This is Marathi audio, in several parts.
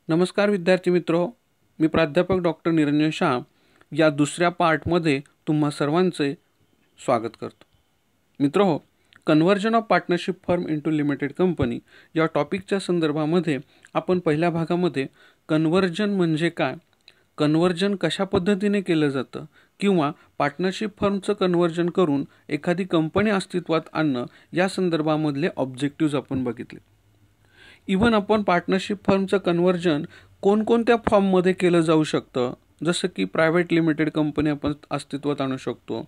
नमस्कार विद्यार्थी मित्रो, मी प्राध्यापक डॉक्टर निरंजन शाह या दुसऱ्या पार्टमध्ये तुम्हा सर्वांचे स्वागत करतो. मित्रो, conversion of partnership firm into limited company या टॉपिकच्या संदर्भामध्ये आपण पहिल्या भागामध्ये कन्व्हर्जन म्हणजे काय, कन्व्हर्जन कशा पद्धतीने केलं जातं किंवा पार्टनरशिप फर्मचं कन्व्हर्जन करून एखादी कंपनी अस्तित्वात आणणं या संदर्भामधले ऑब्जेक्टिव्ज आपण बघितले. इवन आपण पार्टनरशिप फर्मचं कन्व्हर्जन कोणकोणत्या फॉर्ममध्ये केलं जाऊ शकतं, जसं की प्रायव्हेट लिमिटेड कंपनी आपण अस्तित्वात आणू शकतो,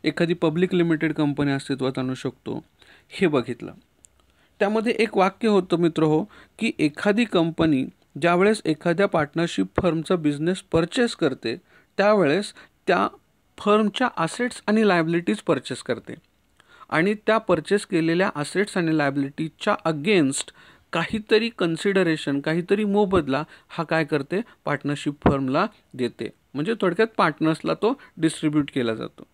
एखादी पब्लिक लिमिटेड कंपनी अस्तित्वात आणू शकतो, हे बघितलं. त्यामध्ये एक वाक्य होतं मित्रहो, की एखादी कंपनी ज्यावेळेस एखाद्या पार्टनरशिप फर्मचा बिझनेस परचेस करते त्यावेळेस त्या फर्मच्या असेट्स आणि लायबिलिटीज परचेस करते आणि त्या परचेस केलेल्या असेट्स आणि लायबिलिटीजच्या अगेन्स्ट काहीतरी कन्सिडरेशन, काहीतरी मोबदला हा काय करते, पार्टनरशिप फर्मला देते. म्हणजे थोडक्यात पार्टनर्सला तो डिस्ट्रीब्यूट केला जातो.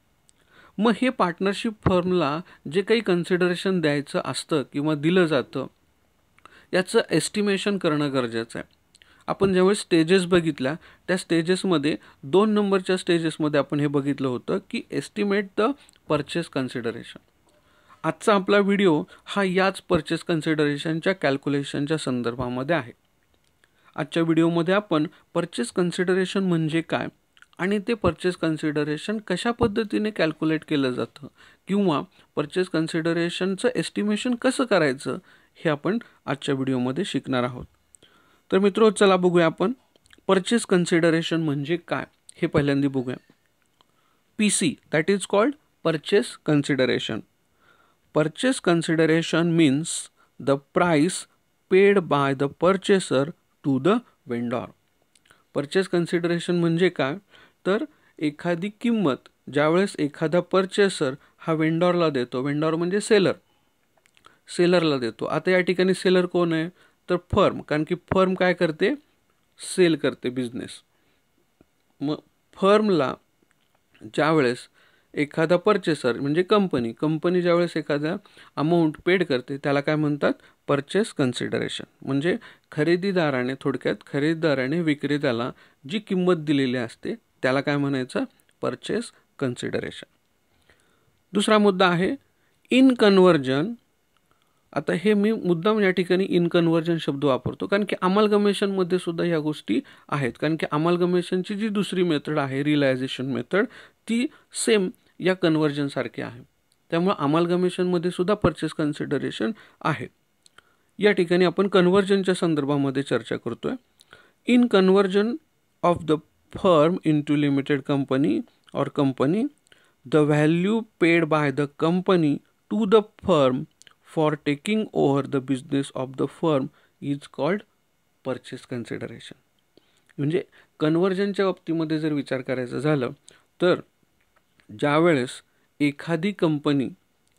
मग हे पार्टनरशिप फर्मला जे काही कन्सिडरेशन द्यायचं असतं किंवा दिलं जातं याचं एस्टिमेशन करणं गरजेचं आहे. आपण ज्यावेळेस स्टेजेस बघितल्या त्या स्टेजेसमध्ये 2 नंबरच्या स्टेजेसमध्ये आपण हे बघितलं होतं की एस्टिमेट द परचेस कन्सिडरेशन. आजचा आपला व्हिडिओ हा याच परचेस कन्सिडरेशनच्या कॅल्क्युलेशनच्या संदर्भामध्ये आहे. आजच्या व्हिडिओमध्ये आपण परचेस कन्सिडरेशन म्हणजे काय आणि ते परचेस कन्सिडरेशन कशा पद्धतीने कॅल्क्युलेट केलं जातं किंवा परचेस कन्सिडरेशनचं एस्टिमेशन कसं करायचं हे आपण आजच्या व्हिडिओमध्ये शिकणार आहोत. तर मित्रो, चला बघूया आपण परचेस कन्सिडरेशन म्हणजे काय हे पहिल्यांदा बघूया. PC, that is called purchase consideration. Purchase consideration means the price paid by the purchaser to the vendor. Purchase consideration म्हणजे काय, तर एखादी किंमत ज्यावेळेस एखादा पर्चेसर हा वेंडॉरला देतो, वेंडॉर म्हणजे सेलरला देतो. आता या ठिकाणी सेलर कोण आहे, तर फर्म, कारण की फर्म काय करते, सेल करते बिझनेस. मग फर्मला ज्यावेळेस एखादा पर्चेसर म्हणजे कंपनी ज्यावेळेस एखादा अमाऊंट पेड करते त्याला काय म्हणतात, परचेस कन्सिडरेशन. म्हणजे खरेदीदाराने विक्रेत्याला जी किंमत दिलेली असते त्याला काय म्हणायचं, परचेस कन्सिडरेशन. दुसरा मुद्दा आहे इन कन्व्हर्जन. आता हे मी मुद्दाम या ठिकाणी इन कन्व्हर्जन शब्द वापरतो कारण की अमालगमेशनमध्ये सुद्धा ह्या गोष्टी आहेत. कारण की अमालगमेशनची जी दुसरी मेथड आहे, रिअलायझेशन मेथड, ती सेम या कन्व्हर्जन सारखी आहे. त्यामुळे अमालगमेशनमध्ये सुद्धा परचेस कन्सिडरेशन आहे. या ठिकाणी आपण कन्व्हर्जनच्या संदर्भामध्ये चर्चा करतोय. In conversion of the firm into limited company और company, the value paid by the company to the firm for taking over the business of the firm is called purchase consideration. म्हणजे कन्व्हर्जनच्या बाबतीमध्ये जर विचार करायचा झालं तर ज्यावेळेस एखादी कंपनी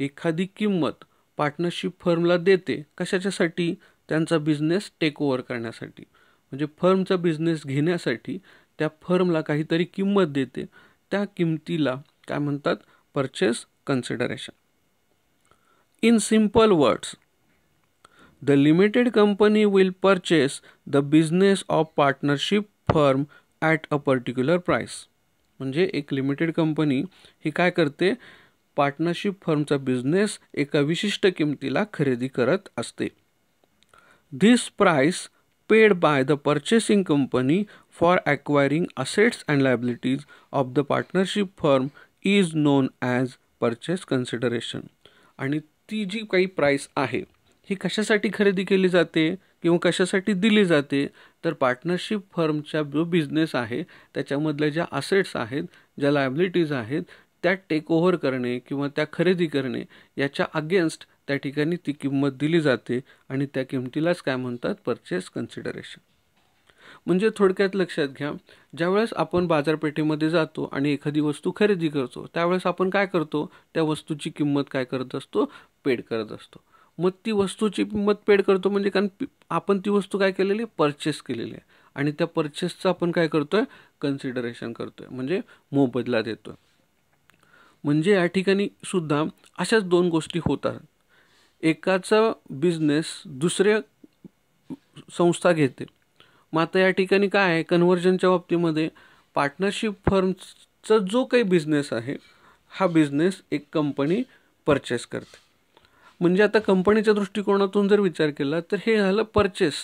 एखादी किंमत पार्टनरशिप फर्मला देते, कशाच्यासाठी, त्यांचा बिझनेस टेक ओव्हर करण्यासाठी, म्हणजे फर्मचा बिझनेस घेण्यासाठी त्या फर्मला काहीतरी किंमत देते, त्या किंमतीला काय म्हणतात, purchase consideration. In simple words, the limited company will purchase the business of partnership firm at a particular price. म्हणजे एक लिमिटेड कंपनी ही काय करते, पार्टनरशिप फर्मचा बिझनेस एका विशिष्ट किमतीला खरेदी करत असते. This price paid by the purchasing company for acquiring assets and liabilities of the partnership firm is known as purchase consideration. आणि ती जी काही प्राइस आहे ही कशासाठी खरेदी केली जाते किंवा कशासाठी दिली जाते, तर पार्टनरशिप फर्मचा जो बिझनेस आहे त्याच्यामधल्या ज्या असेट्स आहेत, ज्या लायबिलिटीज आहेत, त्या टेक ओव्हर करणे किंवा त्या खरेदी करणे याच्या अगेन्स्ट त्या ठिकाणी ती किंमत दिली जाते आणि त्या किंमतीलाच काय म्हणतात, परचेस कन्सिडरेशन. म्हणजे थोडक्यात लक्षात घ्या, ज्यावेळेस आपण बाजारपेठेमध्ये जातो आणि एखादी वस्तू खरेदी करतो त्यावेळेस आपण काय करतो, त्या वस्तूची किंमत काय करत असतो, पेड करत असतो. मग ती वस्तूची किंमत पेड करतो म्हणजे कारण आपण ती वस्तू काय केलेली आहे, परचेस केलेली आहे आणि त्या परचेसचं आपण काय करतोय, कन्सिडरेशन करतोय, म्हणजे मोबदला देतोय. म्हणजे या ठिकाणी सुद्धा अशाच 2 गोष्टी होतात. एकाचा बिझनेस दुसऱ्या संस्था घेते, मग आता या ठिकाणी काय आहे, कन्व्हर्जनच्या बाबतीमध्ये पार्टनरशिप फर्मचा जो काही बिझनेस आहे हा बिझनेस एक कंपनी परचेस करते. म्हणजे आता कंपनीच्या दृष्टिकोनातून जर विचार केला तर हे झालं परचेस,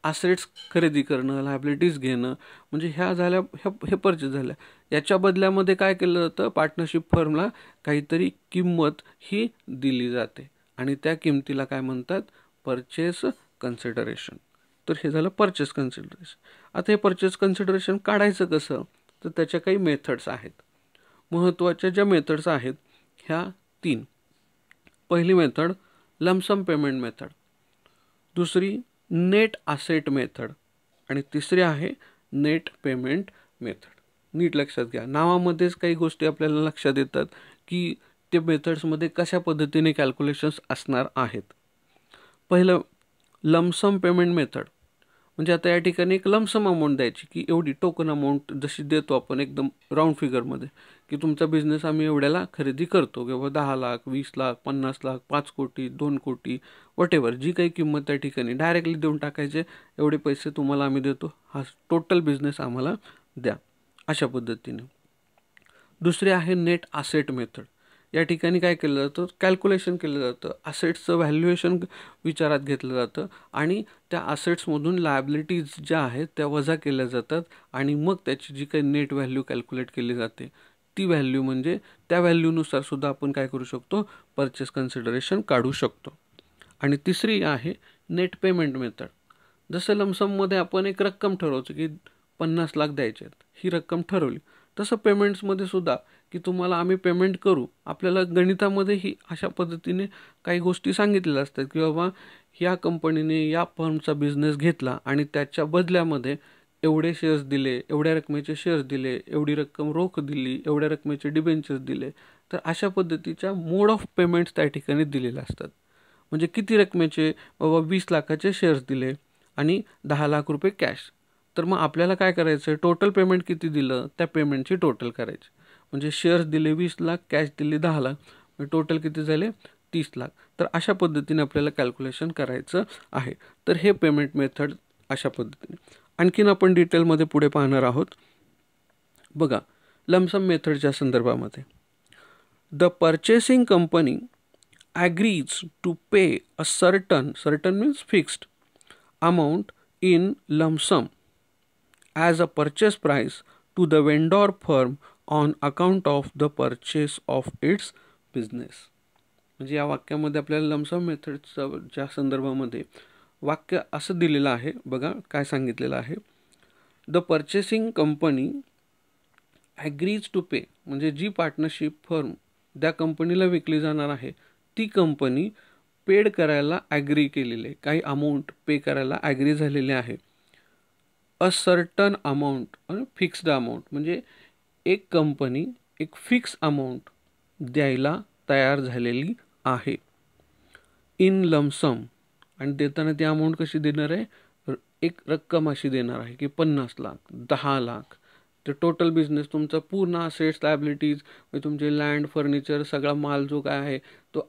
असेट्स खरेदी करणं, लायबिलिटीज घेणं, म्हणजे ह्या झाल्या, हे परचेस झाल्या. याच्या बदल्यामध्ये काय केलं जातं, पार्टनरशिप फर्मला काहीतरी किंमत ही दिली जाते आणि त्या किमतीला काय म्हणतात, परचेस कन्सिडरेशन. तर हे झालं परचेस कन्सिडरेशन. आता हे परचेस कन्सिडरेशन काढायचं कसं, तर त्याच्या काही मेथड्स आहेत. महत्त्वाच्या ज्या मेथड्स आहेत ह्या 3. पहिली मेथड लमसम पेमेंट मेथड, दुसरी नेट असेट मेथड आणि तिसरी आहे नेट पेमेंट मेथड. नीट लक्षात घ्या, नावामध्येच काही गोष्टी आपल्याला लक्षात येतात की ते मेथड्समध्ये कशा पद्धतीने कॅल्क्युलेशन्स असणार आहेत. पहिलं लमसम पेमेंट मेथड, म्हणजे आता या ठिकाणी एक लमसम अमाऊंट द्यायची की एवढी टोकन अमाऊंट जशी देतो आपण एकदम राऊंड फिगरमध्ये, की तुमचा बिझनेस आम्ही एवढ्याला खरेदी करतो किंवा 10 लाख, 20 लाख, 50 लाख, 5 कोटी, 2 कोटी, वॉटेवर जी काही किंमत त्या ठिकाणी डायरेक्टली देऊन टाकायचे, एवढे पैसे तुम्हाला आम्ही देतो, हा टोटल बिझनेस आम्हाला द्या, अशा पद्धतीने. दुसरी आहे नेट असेट मेथड. या ठिकाणी काय केलं जातं, कॅल्क्युलेशन केलं जातं, असेट्सचं व्हॅल्युएशन विचारात घेतलं जातं आणि त्या असेट्समधून लायबिलिटीज ज्या आहेत त्या वजा केल्या जातात आणि मग त्याची जी काही नेट व्हॅल्यू कॅल्क्युलेट केली जाते ती व्हॅल्यू, म्हणजे त्या व्हॅल्यूनुसार सुद्धा आपण काय करू शकतो, परचेस कन्सिडरेशन काढू शकतो. आणि तिसरी आहे नेट पेमेंट मेथड. जसं लमसममध्ये आपण एक रक्कम ठरवतो की 50 लाख द्यायचे आहेत, ही रक्कम ठरवली, तसं पेमेंट्समध्ये सुद्धा की तुम्हाला आम्ही पेमेंट करू, आपल्याला गणितामध्येही अशा पद्धतीने काही गोष्टी सांगितलेल्या असतात की बाबा या कंपनीने या फर्मचा बिझनेस घेतला आणि त्याच्या बदल्यामध्ये एवढे शेअर्स दिले, एवढ्या रकमेचे शेअर्स दिले, एवढी रक्कम रोख दिली, एवढ्या रकमेचे डिबेंचर्स दिले. तर अशा पद्धतीच्या मोड ऑफ पेमेंट्स त्या ठिकाणी दिलेल्या असतात. म्हणजे किती रकमेचे, बाबा 20 लाखाचे शेअर्स दिले आणि 10 लाख रुपये कॅश, तर मग आपल्याला काय करायचं आहे, टोटल पेमेंट किती दिलं त्या पेमेंटची टोटल करायची. म्हणजे शेअर्स दिले 20 लाख, कॅश दिले 10 लाख, म्हणजे टोटल किती झाले 30 लाख. तर अशा पद्धतीने आपल्याला कॅल्क्युलेशन करायचं आहे. तर हे पेमेंट मेथड अशा पद्धतीने. आणखीन आपण डिटेलमध्ये पुढे पाहणार आहोत. बघा, लमसम मेथडच्या संदर्भामध्ये the purchasing company agrees to pay a certain means fixed amount in lump sum as a purchase price to the vendor firm on account of the purchase of its business. म्हणजे या वाक्यामध्ये आपल्याला लमसम मेथडच्या संदर्भामध्ये वाक्य असं दिलेलं आहे. बघा काय सांगितलेलं आहे, the purchasing company agrees to pay, म्हणजे जी पार्टनरशिप फर्म त्या कंपनीला विकली जाणार आहे ती कंपनी पेड करायला ॲग्री केलेली आहे, काही अमाऊंट पे करायला ॲग्री झालेली आहे. अ सर्टन अमाऊंट आणि फिक्स्ड अमाऊंट, म्हणजे एक कंपनी एक फिक्स अमाऊंट द्यायला तयार झालेली आहे इन लमसम. आणि देताना ती अमाऊंट कशी देणार आहे, एक रक्कम अशी देणार आहे की 50 लाख, 10 लाख. ते टोटल बिझनेस तुमचा पूर्ण असेट्स, लायबिलिटीज, तुमचे लँड, फर्निचर, सगळा माल जो काय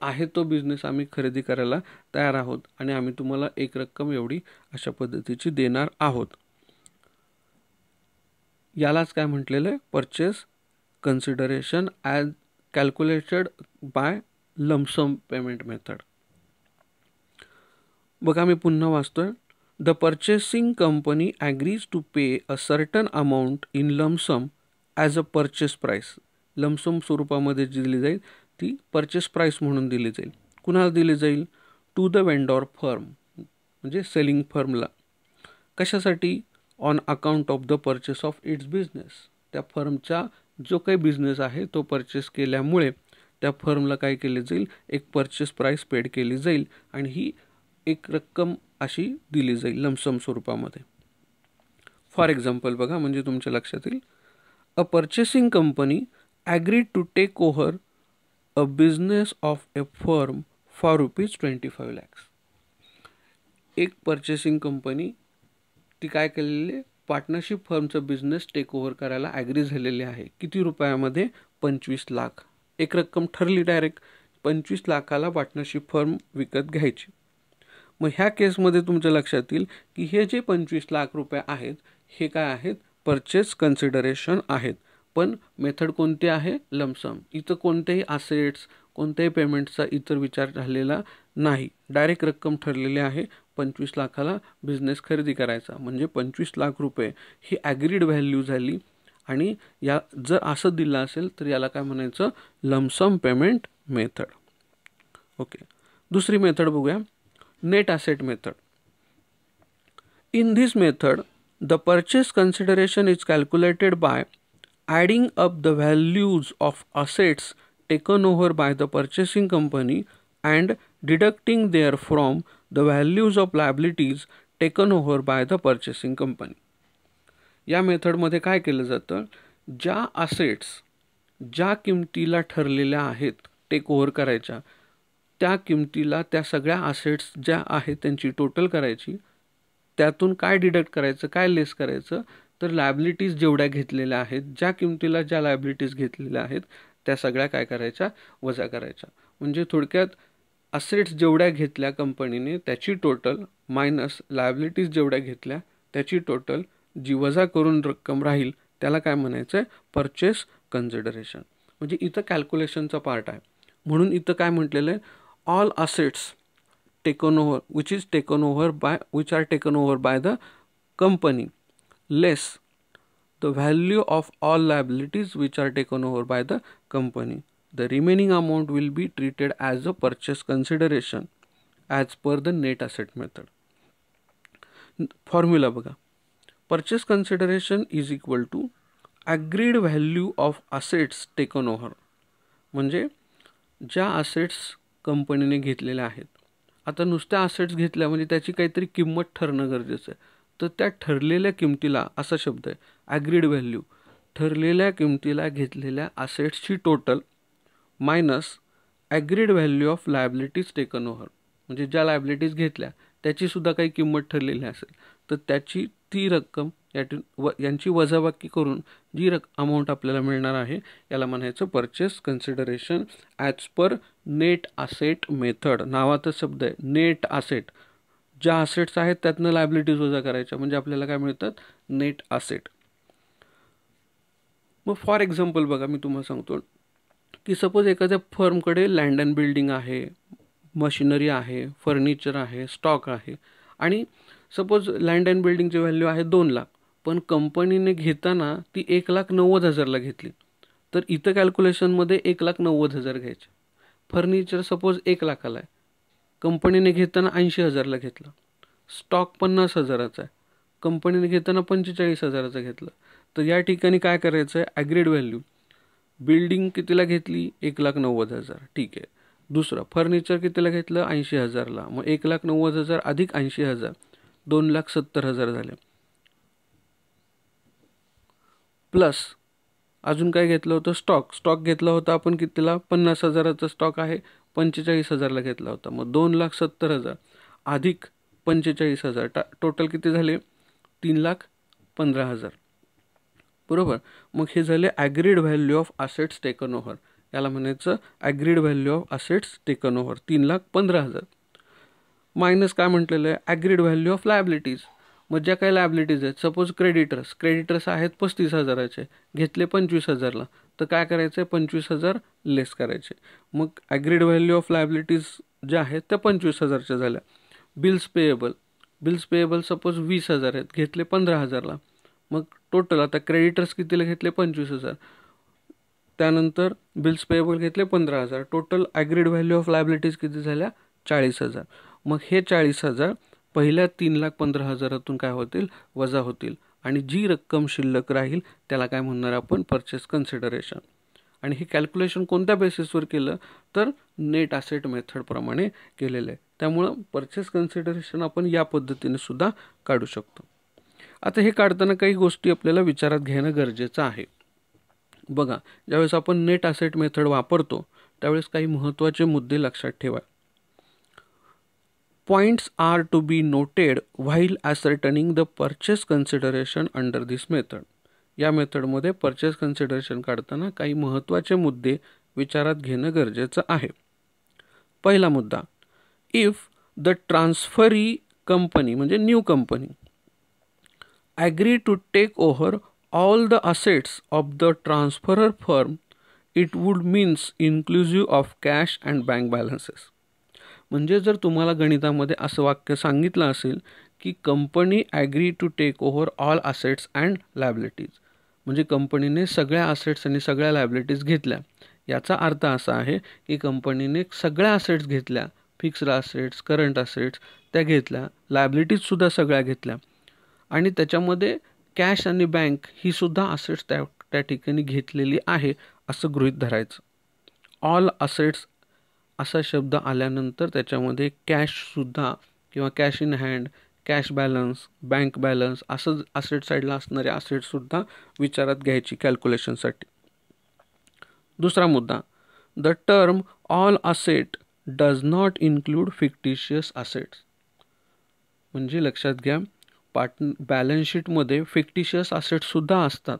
आहे तो बिझनेस आम्ही खरेदी करायला तयार आहोत आणि आम्ही तुम्हाला एक रक्कम एवढी अशा पद्धतीची देणार आहोत. यालाच काय म्हटलेलं आहे, purchase consideration as calculated by lump sum payment method. बघा मी पुन्हा वाचतोय. The purchasing company agrees to pay a certain amount in lump sum as a purchase price. Lump sum स्वरूपामध्ये दिली जाईल ती परचेस प्राइस म्हणून दिली जाईल. कुणाला दिली जाईल, टू द वेंडॉर फर्म, म्हणजे सेलिंग फर्मला. कशासाठी, on account of the purchase of its business. त्या फर्मचा जो काही बिझनेस आहे तो परचेस केल्यामुळे त्या फर्मला काय केले जाईल, एक परचेस प्राइस पेड केली जाईल आणि ही एक रक्कम अशी दिली जाईल लमसम स्वरूपामध्ये. फॉर एक्झाम्पल बघा, म्हणजे तुमच्या लक्षात येईल. A purchasing company agreed to take over a business of a firm for ₹25 lakhs. एक पर्चेसिंग कंपनी ती काय केलेली आहे, पार्टनरशिप फर्मचा बिझनेस टेक ओव्हर करायला ॲग्री झालेली आहे. किती रुपयामध्ये, 25 लाख. एक रक्कम ठरली डायरेक्ट, 25 लाखाला पार्टनरशिप फर्म विकत घ्यायची. मग ह्या केसमध्ये तुमच्या लक्षात येईल की हे जे 25 लाख रुपये आहेत हे काय आहेत, परचेस कन्सिडरेशन आहेत. पण मेथड कोणती आहे, लमसम. इथं कोणतेही असेट्स, कोणत्याही पेमेंटचा इतर विचार झालेला नाही. डायरेक्ट रक्कम ठरलेली आहे. 25 लाखाला बिझनेस खरेदी करायचा म्हणजे 25 लाख रुपये ही ॲग्रीड व्हॅल्यू झाली. आणि या जर असं दिलं असेल तर याला काय म्हणायचं, लमसम पेमेंट मेथड. ओके, दुसरी मेथड बघूया, net asset method. In this method the purchase consideration is calculated by adding up the values of assets taken over by the purchasing company and deducting therefrom the values of liabilities taken over by the purchasing company. या मेथडमध्ये काय केलं जातं, ज्या असेट्स ज्या किमतीला ठरलेल्या आहेत टेक ओव्हर करायच्या, त्या किमतीला त्या सगळ्या असेट्स ज्या आहेत त्यांची टोटल करायची. त्यातून काय डिडक्ट करायचं, काय लेस करायचं, तर लायबिलिटीज जेवढ्या घेतलेल्या आहेत, ज्या किमतीला ज्या लायबिलिटीज घेतलेल्या आहेत त्या सगळ्या काय करायच्या, वजा करायच्या. म्हणजे थोडक्यात असेट्स जेवढ्या घेतल्या कंपनीने त्याची टोटल मायनस लायबिलिटीज जेवढ्या घेतल्या त्याची टोटल, जी वजा करून रक्कम राहील त्याला काय म्हणायचं आहे, परचेस कन्सिडरेशन. म्हणजे इथं कॅल्क्युलेशनचा पार्ट आहे. म्हणून इथं काय म्हटलेलं आहे, all assets taken over which are taken over by the company less the value of all liabilities which are taken over by the company. The remaining amount will be treated as a purchase consideration as per the net asset method. Formula बघा, purchase consideration is equal to agreed value of assets taken over. म्हणजे ज्या असेट्स कंपनीने घेतलेल्या आहेत, आता नुसत्या असेट्स घेतल्या म्हणजे त्याची काहीतरी किंमत ठरणं गरजेचं आहे. तर त्या ठरलेल्या किमतीला, असा शब्द आहे ॲग्रीड व्हॅल्यू, ठरलेल्या किमतीला घेतलेल्या असेट्सची total minus agreed value of liabilities taken over. म्हणजे ज्या लायबिलिटीज घेतल्या त्याचीसुद्धा काही किंमत ठरलेली असेल तर त्याची ती रक्कम यांची वजाबाकी करून जी अमाऊंट आपल्याला मिळणार आहे याला म्हणायचं purchase consideration as per net asset method. नावातच शब्द आहे नेट असेट. ज्या असेट्स आहेत त्यातनं लायबिलिटीज वजा करायच्या म्हणजे आपल्याला काय मिळतात, नेट असेट. मग फॉर एक्झाम्पल बघा, मी तुम्हाला सांगतो की सपोज एखाद्या फर्मकडे लँड अँड बिल्डिंग आहे, मशिनरी आहे, फर्निचर आहे, स्टॉक आहे. आणि सपोज लँड अँड बिल्डिंगची व्हॅल्यू आहे 2 लाख, पण कंपनीने घेताना ती 1,90,000ला घेतली. तर इथं कॅल्क्युलेशनमध्ये 1,90,000 घ्यायचे. फर्निचर सपोज 1 लाखाला आहे, कंपनीने घेताना 80,000ला घेतला. स्टॉक 50,000चा आहे, कंपनीने घेताना 45,000चा घेतलं. तर या ठिकाणी काय करायचं आहे, ॲग्रीड व्हॅल्यू. बिल्डिंग कितीला घेतली, 1,90,000, ठीक आहे. दुसरं फर्निचर कितीला घेतलं, 80,000ला. मग 1,90,000 अधिक 80,000 2,70,000 झाले. प्लस अजून काय घेतलं होतं, स्टॉक घेतला होता आपण कितीला, 50,000चा स्टॉक आहे, 45,000ला घेतला होता. मग 2,70,000 अधिक 45,000 टोटल किती झाले, 3,15,000. बरोबर. मग हे झाले agreed value of assets taken over. याला म्हणायचं agreed value of assets taken over 3,15,000. Minus काय म्हटलेलं आहे, ॲग्रीड व्हॅल्यू ऑफ लायबिलिटीज. मग ज्या काही लायबिलिटीज आहेत, सपोज क्रेडिटर्स आहेत 35,000चे, घेतले 25,000ला, तर काय करायचं आहे, 25,000 लेस करायचे. मग ॲग्रीड व्हॅल्यू ऑफ लायबिलिटीज ज्या आहेत त्या 25,000च्या झाल्या. बिल्स पेएबल सपोज 20,000 आहेत, घेतले 15,000ला. मग टोटल आता क्रेडिटर्स कितीला घेतले, 25,000. त्यानंतर बिल्स पेएबल घेतले 15,000. Total agreed value of liabilities किती झाल्या, 40,000. मग हे 40,000 पहिल्या 3,15,000तून काय होतील, वजा होतील. आणि जी रक्कम शिल्लक राहील त्याला काय म्हणणार आपण, परचेस कन्सिडरेशन. आणि हे कॅल्क्युलेशन कोणत्या बेसिसवर केलं, तर नेट असेट मेथडप्रमाणे केलेलं आहे. त्यामुळं परचेस कन्सिडरेशन आपण या पद्धतीने सुद्धा काढू शकतो. आता हे काढताना काही गोष्टी आपल्याला विचारात घेणं गरजेचं आहे. बघा, ज्यावेळेस आपण नेट असेट मेथड वापरतो त्यावेळेस काही महत्त्वाचे मुद्दे लक्षात ठेवा. Points are to be noted while ascertaining the purchase consideration under this method. या मेथडमध्ये परचेस कन्सिडरेशन काढताना काही महत्त्वाचे मुद्दे विचारात घेणं गरजेचं आहे. पहिला मुद्दा, इफ द ट्रान्सफरी कंपनी म्हणजे new company agree to take over all the assets of the transferor firm, it would means inclusive of cash and bank balances. म्हणजे जर तुम्हाला गणितामध्ये असं वाक्य सांगितलं असेल की company agree to take over all assets and liabilities, म्हणजे कंपनीने सगळ्या असेट्स आणि सगळ्या लायबिलिटीज घेतल्या, याचा अर्थ असा आहे की कंपनीने सगळ्या असेट्स घेतल्या, फिक्स्ड असेट्स, करंट असेट्स त्या घेतल्या, लायबिलिटीजसुद्धा सगळ्या घेतल्या आणि त्याच्यामध्ये कॅश आणि बँक ही सुद्धा असेट्स त्या ठिकाणी घेतलेली आहे असं गृहीत धरायचं. ऑल असेट्स असा शब्द आल्यानंतर त्याच्यामध्ये कॅशसुद्धा किंवा cash in hand, cash balance, bank balance असं असेट साईडला असणारे असेट्ससुद्धा विचारात घ्यायची कॅल्क्युलेशनसाठी. दुसरा मुद्दा, the term all asset does not include fictitious assets. म्हणजे लक्षात घ्या, बॅलन्स शीटमध्ये फिक्टिशियस असेट्ससुद्धा असतात,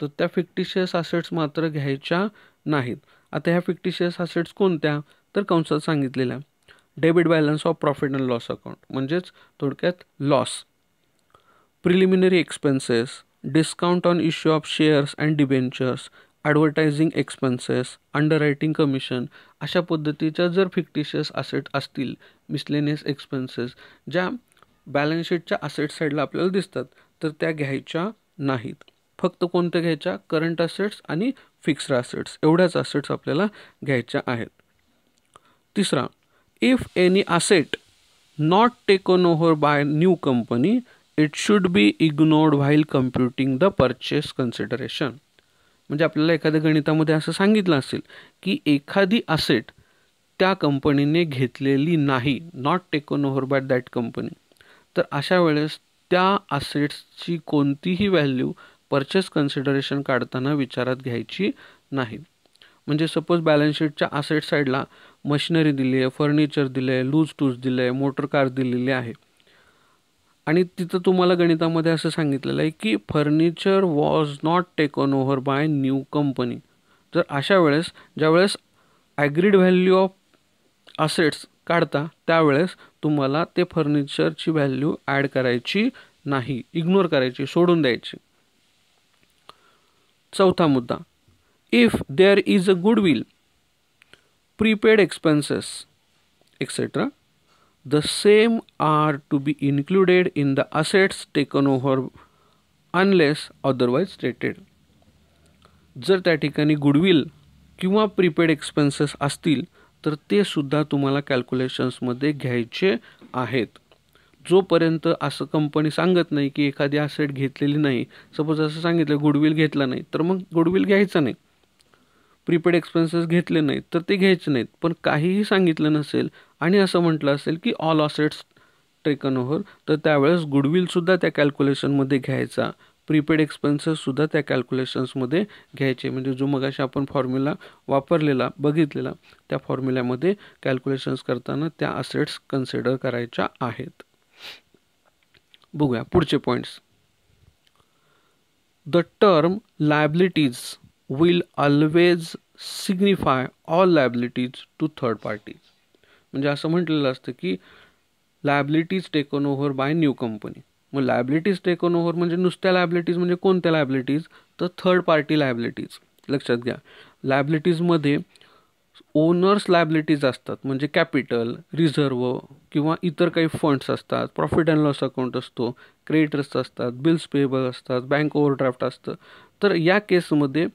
तर त्या फिक्टिशियस असेट्स मात्र घ्यायच्या नाहीत. आता ह्या फिक्टिशियस असेट्स कोणत्या, तर कंसात सांगितलेल्या debit balance of profit and loss account म्हणजेच थोडक्यात loss, preliminary expenses, discount on issue of shares and debentures, advertising expenses, underwriting commission अशा पद्धतीच्या जर फिक्टिशियस असेट असतील, मिसलेनियस एक्सपेन्सेस ज्या बॅलन्स शीटच्या असेट साईडला आपल्याला दिसतात, तर त्या घ्यायच्या नाहीत. फक्त कोणत्या घ्यायच्या, करंट असेट्स आणि फिक्स्ड असेट्स एवढ्याच असेट्स आपल्याला घ्यायच्या आहेत. तिसरा, if any asset not taken over by new company it should be ignored while computing the purchase consideration. म्हणजे आपल्याला एखाद्या गणितामध्ये असं सांगितलं असेल की एखादी असेट त्या कंपनीने घेतलेली नाही, not taken over by that company, तर अशा वेळेस त्या असेट्सची कोणतीही व्हॅल्यू परचेस कन्सिडरेशन काढताना विचारात घ्यायची नाही. म्हणजे सपोज बॅलन्स शीटच्या असेट साईडला मशिनरी दिली आहे, फर्निचर दिलं आहे, लूज टूल्स दिलं आहे, मोटर कार दिलेली आहे आणि तिथं तुम्हाला गणितामध्ये असं सांगितलेलं आहे की furniture was not taken over by new company. तर अशा वेळेस ज्यावेळेस ॲग्रीड व्हॅल्यू ऑफ असेट्स काढता त्यावेळेस तुम्हाला ते फर्निचरची व्हॅल्यू ॲड करायची नाही, इग्नोर करायची, सोडून द्यायची. चौथा मुद्दा, if there is a goodwill, prepaid expenses, etc., the same are to be included in the assets taken over unless otherwise stated. जर त्या ठिकाणी गुडविल किंवा प्रीपेड एक्सपेन्सेस असतील तर ते सुद्धा तुम्हाला कॅल्क्युलेशन्समध्ये घ्यायचे आहेत. जोपर्यंत असं कंपनी सांगत नाही की एखादी असेट घेतलेली नाही, सपोज असं सांगितलं गुडविल घेतला नाही तर मग गुडविल घ्यायचं नाही, प्रीपेड एक्सपेन्सेस घेतले नाहीत तर ते घ्यायचे नाहीत. पण काहीही सांगितलं नसेल आणि असं म्हटलं असेल की ऑल असेट्स टेकन ओव्हर, तर त्यावेळेस गुडविलसुद्धा त्या कॅल्क्युलेशनमध्ये घ्यायचा, प्रीपेड एक्सपेन्सेससुद्धा त्या कॅल्क्युलेशन्समध्ये घ्यायचे. म्हणजे जो मगाशी आपण फॉर्म्युला वापरलेला बघितलेला त्या फॉर्म्युल्यामध्ये कॅल्क्युलेशन्स करताना त्या असेट्स कन्सिडर करायच्या आहेत. बघूया पुढचे points. The term liabilities will always signify all liabilities to third parties. म्हणजे असं म्हटलेलं असतं की liabilities taken over by new company. मग लायबिलिटीज टेकन ओव्हर म्हणजे नुसत्या लायबिलिटीज म्हणजे कोणत्या लायबिलिटीज, तर थर्ड पार्टी लायबिलिटीज. लक्षात घ्या, लायबिलिटीजमध्ये ओनर्स लायबिलिटीज असतात, म्हणजे कॅपिटल, रिझर्व किंवा इतर काही फंड्स असतात, प्रॉफिट अँड लॉस अकाउंट असतो, क्रेडिटर्स असतात, बिल्स पेएबल असतात, बँक ओव्हरड्राफ्ट असतं. तर या केसमध्ये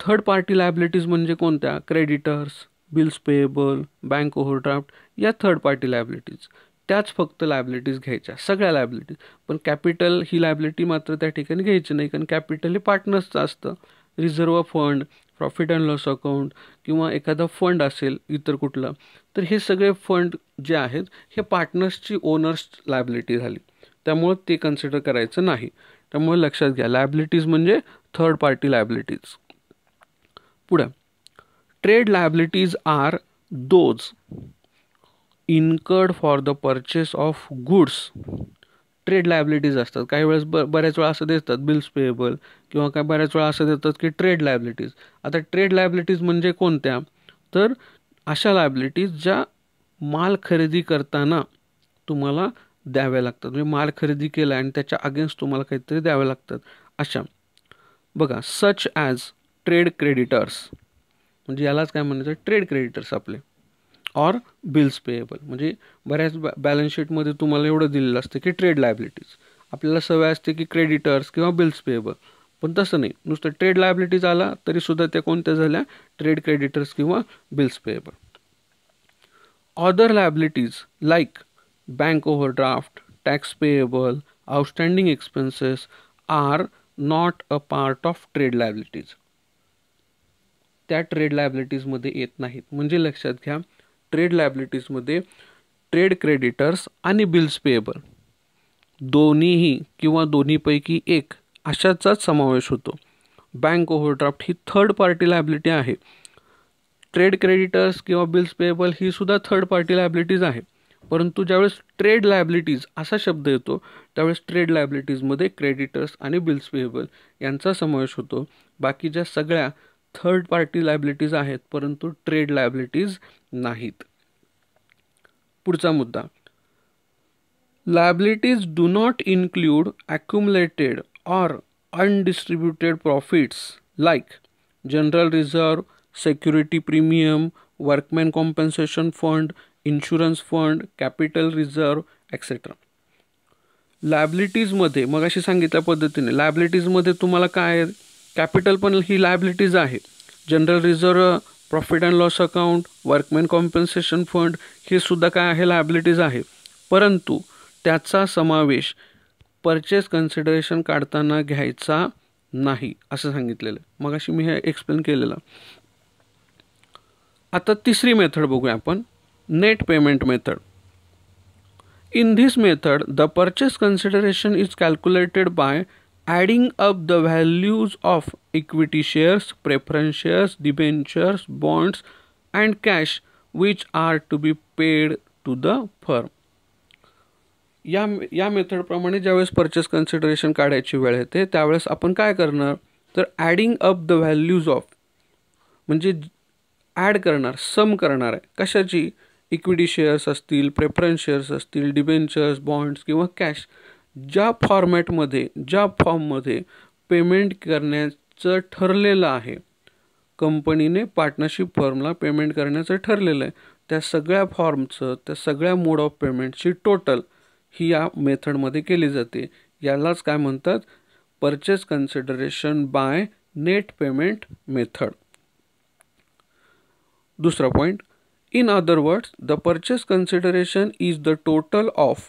थर्ड पार्टी लायबिलिटीज म्हणजे कोणत्या, creditors, bills payable, bank overdraft या थर्ड पार्टी लायबिलिटीज. त्याच फक्त लायबिलिटीज घ्यायच्या, सगळ्या लायबिलिटीज. पण कॅपिटल ही लायबिलिटी मात्र त्या ठिकाणी घ्यायची नाही, कारण कॅपिटल हे पार्टनर्सचं असतं. Reserve fund, profit and loss account किंवा एखादा फंड असेल इतर कुठलं, तर हे सगळे फंड जे आहेत हे पार्टनर्सची ओनर्स लायबिलिटी झाली, त्यामुळे ते कन्सिडर करायचं नाही. त्यामुळे लक्षात घ्या, लायबिलिटीज म्हणजे थर्ड पार्टी लायबिलिटीज. पुढे, trade liabilities are those incurred for the purchase of goods. Trade liabilities असतात, काही वेळेस बऱ्याच वेळा असं देतात बिल्स पेएबल किंवा काय बऱ्याच वेळा असं देतात की ट्रेड लायबिलिटीज. आता ट्रेड लायबिलिटीज म्हणजे कोणत्या, तर अशा लायबिलिटीज ज्या माल खरेदी करताना तुम्हाला द्याव्या लागतात. म्हणजे माल खरेदी केला आणि त्याच्या अगेन्स्ट तुम्हाला काहीतरी द्याव्या लागतात. अशा बघा, सच ॲज ट्रेड क्रेडिटर्स, म्हणजे यालाच काय म्हणायचं, ट्रेड क्रेडिटर्स आपले, ऑर बिल्स पेएबल. म्हणजे बऱ्याच बॅलन्स शीटमध्ये तुम्हाला एवढं दिलेलं असतं की ट्रेड लायबिलिटीज, आपल्याला सवय असते की क्रेडिटर्स किंवा बिल्स पेएबल, पण तसं नाही. नुसतं ट्रेड लायबिलिटीज आला तरीसुद्धा त्या कोणत्या झाल्या, ट्रेड क्रेडिटर्स किंवा bills payable. Other liabilities like bank overdraft, tax payable, outstanding expenses are not a part of trade liabilities. त्या ट्रेड लायबिलिटीजमध्ये येत नाहीत. म्हणजे लक्षात घ्या, ट्रेड लायबिलिटीजमध्ये ट्रेड क्रेडिटर्स आणि बिल्स पेएबल दोन्हीही किंवा दोन्हीपैकी एक अशाचाच समावेश होतो. बँक ओव्हरड्राफ्ट ही थर्ड पार्टी लायबिलिटी आहे. ट्रेड क्रेडिटर्स किंवा बिल्स पेएबल ही सुद्धा थर्ड पार्टी लायबिलिटीज आहे. परंतु ज्यावेळेस ट्रेड लायबिलिटीज असा शब्द येतो त्यावेळेस ट्रेड लायबिलिटीजमध्ये क्रेडिटर्स आणि बिल्स पेएबल यांचा समावेश होतो. बाकीच्या सगळ्या थर्ड पार्टी लायबिलिटीज आहेत परंतु ट्रेड लायबिलिटीज नाहीत. पुढचा मुद्दा, liabilities do not include accumulated or undistributed profits like general reserve, security premium, workman compensation fund, insurance fund, capital reserve, etc. लायबिलिटीजमध्ये मग अशी सांगितल्या पद्धतीने लायबिलिटीजमध्ये तुम्हाला काय, कॅपिटल पण ही लायबिलिटीज आहे, general reserve, profit and loss account, workman compensation fund हे सुद्धा काय आहे, लायबिलिटीज आहे. परंतु त्याचा समावेश परचेस कन्सिडरेशन काढताना घ्यायचा नाही असं सांगितलेलं आहे. मग अशी मी हे एक्सप्लेन केलेलं. आता तिसरी मेथड बघूया आपण, net payment method. In this method, the purchase consideration is calculated by adding up the values of equity shares, preference shares, debentures, bonds, and cash which are to be paid to the firm. या मेथडप्रमाणे ज्यावेळेस परचेस कन्सिडरेशन काढायची वेळ येते त्यावेळेस आपण काय करणार, तर adding up the values of, म्हणजे ॲड करणार, सम करणार आहे. कशाची, इक्विटी शेअर्स असतील, प्रेफरन्स शेअर्स असतील, डिबेंचर्स, बॉन्ड्स किंवा कॅश, ज्या फॉर्मॅटमध्ये ज्या फॉर्ममध्ये पेमेंट करण्याचं ठरलेलं आहे, कंपनीने पार्टनरशिप फर्मला पेमेंट करण्याचं ठरलेलं आहे, त्या सगळ्या फॉर्मचं, त्या सगळ्या मोड ऑफ पेमेंटची टोटल ही या मेथडमध्ये केली जाते. यालाच काय म्हणतात, purchase consideration by net payment method. दुसरा point, in other words, the purchase consideration is the total of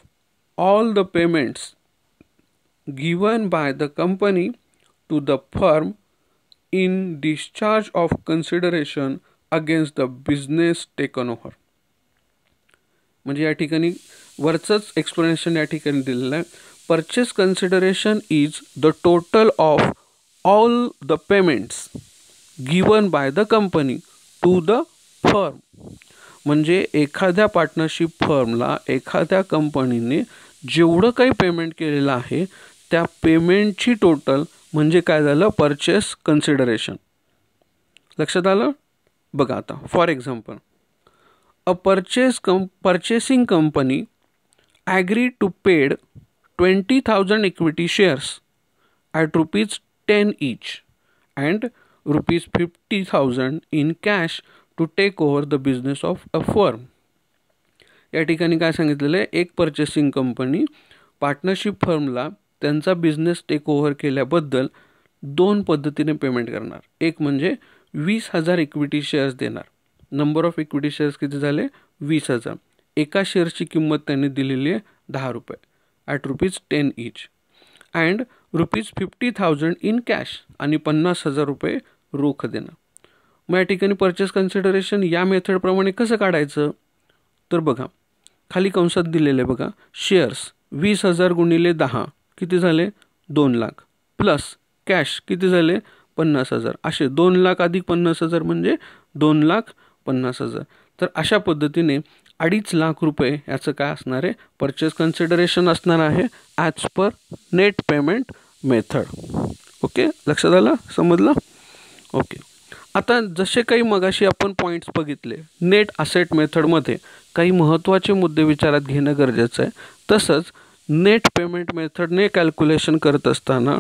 all the payments given by the company to the firm in discharge of consideration against the business taken over. म्हणजे या ठिकाणी वरचंच एक्सप्लेनेशन या ठिकाणी दिलेलं आहे. Purchase consideration is the total of all the payments given by the company to the firm. म्हणजे एखाद्या पार्टनरशिप फर्मला एखाद्या कंपनीने जेवढं काही पेमेंट केलेलं आहे त्या पेमेंटची टोटल म्हणजे काय झालं, परचेस कन्सिडरेशन. लक्षात आलं. बघा आता for example, a purchasing company agreed to paid 20,000 equity shares at ₹10 each and ₹50,000 in cash to take over the business of a firm. या ठिकाणी काय सांगितलेलं आहे, एक पर्चेसिंग कंपनी पार्टनरशिप फर्मला त्यांचा बिझनेस टेक ओव्हर केल्याबद्दल दोन पद्धतीने पेमेंट करणार. एक म्हणजे 20,000 इक्विटी शेअर्स देणार. नंबर ऑफ इक्विटी शेअर्स किती झाले, 20,000. एका शेअर्सची किंमत त्यांनी दिलेली आहे ₹10 at ₹10 each and ₹50,000 in cash आणि ₹50,000 रोख देणार. मग या ठिकाणी परचेस कन्सिडरेशन या मेथडप्रमाणे कसं काढायचं, तर बघा खाली कंसात दिलेलं आहे बघा, शेअर्स 20,000 गुणिले 10 किती झाले, 2 लाख, प्लस कॅश किती झाले, 50,000. असे 2 लाख अधिक 50,000 म्हणजे 2,50,000. तर अशा पद्धतीने 2.5 लाख रुपये याचं काय असणार आहे, परचेस कन्सिडरेशन असणार आहे as per net payment method. Okay, लक्षात आलं, समजलं. ओके, आता जसे काही मगाशी आपण पॉईंट्स बघितले नेट असेट मेथडमध्ये, काही महत्त्वाचे मुद्दे विचारात घेणं गरजेचं आहे. तसंच नेट पेमेंट मेथडने कॅल्क्युलेशन करत असताना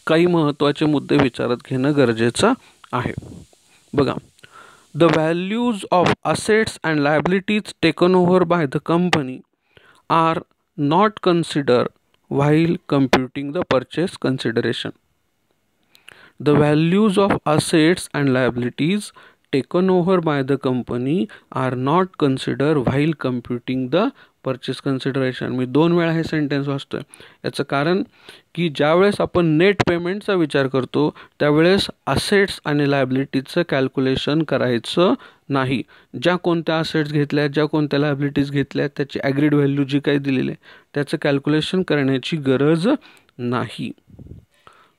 काही महत्त्वाचे मुद्दे विचारात घेणं गरजेचं आहे. बघा, the values of assets and liabilities taken over by the company are not consider while computing the purchase consideration. The values of assets and liabilities taken over by the company are not considered while computing the purchase consideration. मी 2 वेळा हे सेंटेन्स वाचतोय. याचं कारण की ज्यावेळेस आपण नेट पेमेंटचा विचार करतो त्यावेळेस असेट्स आणि लायबिलिटीजचं कॅल्क्युलेशन करायचं नाही. ज्या कोणत्या असेट्स घेतल्या, ज्या कोणत्या लायबिलिटीज घेतल्या, त्याची ॲग्रीड व्हॅल्यू जी काही दिलेली आहे त्याचं कॅल्क्युलेशन करण्याची गरज नाही.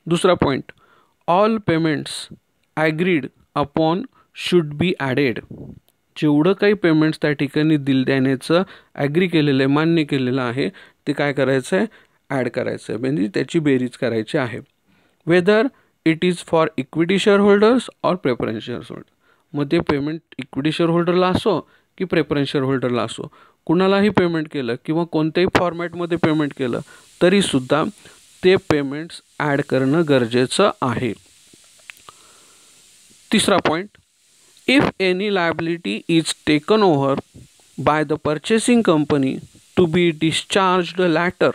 दुसरा point, all payments agreed upon should be added. जेवढं काही पेमेंट्स त्या ठिकाणी देण्याचं ॲग्री केलेलं आहे, मान्य केलेलं आहे, ते काय करायचं आहे, ॲड करायचं आहे, म्हणजे त्याची बेरीज करायची आहे. Whether it is for equity share holders or preference share holder. मग ते पेमेंट इक्विटी शेअर होल्डरला असो की प्रेफरन्स शेअर होल्डरला असो, कुणालाही पेमेंट केलं किंवा कोणत्याही फॉर्मॅटमध्ये पेमेंट केलं तरीसुद्धा ते पेमेंट्स ॲड करणं गरजेचं आहे. तिसरा point, if any liability is taken over by the purchasing company to be discharged later,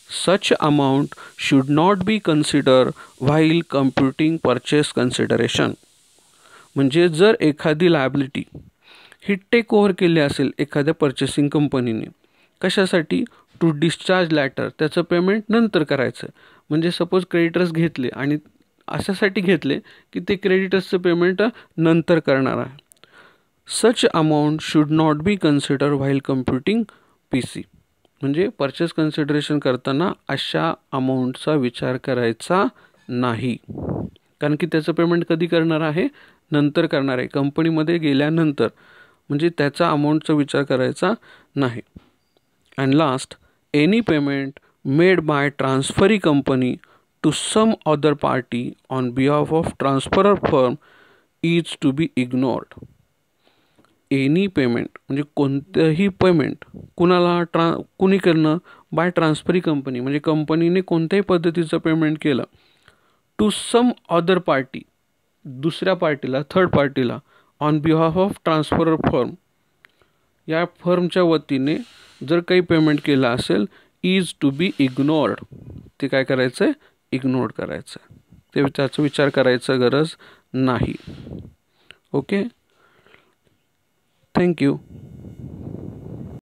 such amount should not be considered while computing purchase consideration. म्हणजे जर एखादी लायबिलिटी ही टेक ओव्हर केली असेल एखाद्या पर्चेसिंग कंपनीने, कशासाठी, टू डिस्चार्ज लॅटर, त्याचं पेमेंट नंतर करायचं. म्हणजे सपोज क्रेडिटर्स घेतले आणि अशासाठी घेतले की ते क्रेडिटर्सचं पेमेंट नंतर करणार आहे. Such amount should not be consider while computing PC. म्हणजे परचेस कन्सिडरेशन करताना अशा अमाऊंटचा विचार करायचा नाही, कारण की त्याचं पेमेंट कधी करणार आहे, नंतर करणार आहे, कंपनीमध्ये गेल्यानंतर. म्हणजे त्याचा अमाऊंटचा विचार करायचा नाही. And last, any payment made by transferee company to some other party on behalf of transferor firm is to be ignored. Any payment म्हणजे कोणतंही पेमेंट कुणाला कुणी करणं, बाय ट्रान्सफरी कंपनी म्हणजे कंपनीने कोणत्याही पद्धतीचं पेमेंट केलं, टू सम अदर पार्टी, दुसऱ्या पार्टीला, थर्ड पार्टीला, on behalf of transferor firm, या फर्मच्या वतीने जर काही पेमेंट केलं असेल, इज टू बी इग्नोर्ड, ते काय करायचं आहे, इग्नोर करायचं आहे, ते त्याचा विचार करायचं गरज नाही. Okay, thank you.